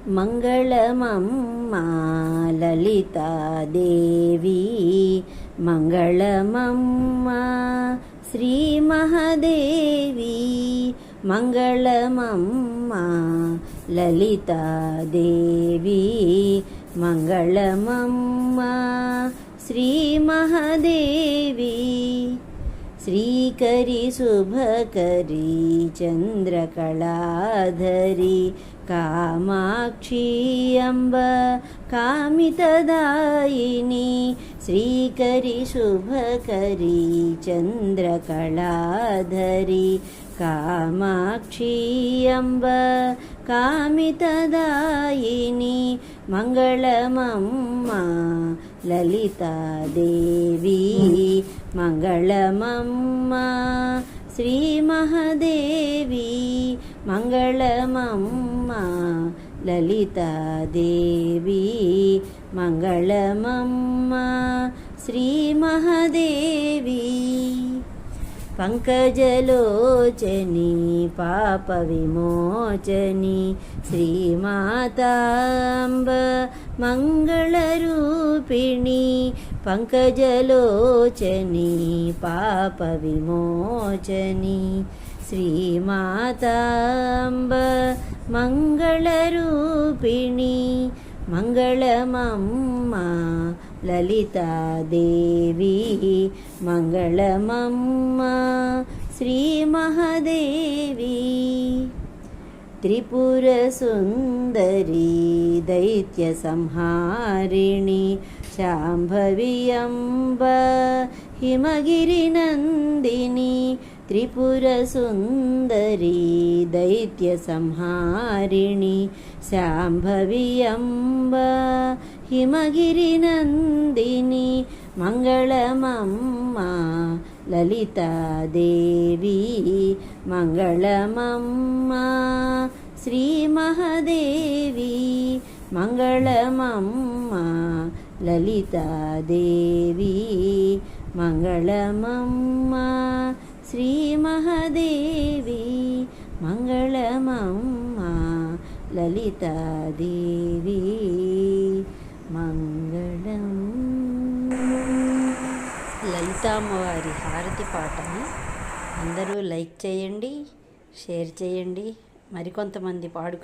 మంగళమమ్మా లలితాదేవి, మంగళమమ్మా శ్రీ మహాదేవి, మంగళమమ్మా లలితాదేవి, మంగళమమ్మా శ్రీ మహాదేవి. శ్రీకరి శుభకరి చంద్రకళాధరి కామాక్షి అంబ కామితదాయిని, శ్రీకరి శుభకరి చంద్రకళాధరి కామాక్షి అంబ కామితదాయిని, మంగళమమ్మా లలితాదేవి, మంగళమమ్మా శ్రీ మహాదేవి, మంగళమమ్మా లలితాదేవి, మంగళమమ్మా శ్రీ మహాదేవి. పంకజలోచని పాప విమోచని శ్రీమాతాంబ మంగళరూపిణి, పంకజలోచని పాప విమోచని శ్రీమాతాంబ మంగళరూపిణి, మంగళమమ్మా లలితాదేవి, మంగళమమ్మా శ్రీ మహాదేవి. త్రిపుర సుందరి దైత్య సంహారిణి శాంభవి అంబ హిమగిరి నందిని, త్రిపుర సుందరి దైత్య సంహారిణి శాంభవి అంబ హిమగిరి నందిని, మంగళమమ్మా లలితాదేవి, మంగళమమ్మా శ్రీ మహాదేవి, మంగళమమ్మా లలితాదేవి, మంగళమమ్మా శ్రీ మహాదేవి, మంగళమమ్మా లలితాదేవి, మంగళం. లలితామ్మవారి హారతి పాటని అందరూ లైక్ చేయండి, షేర్ చేయండి, మరికొంతమంది పాడుకు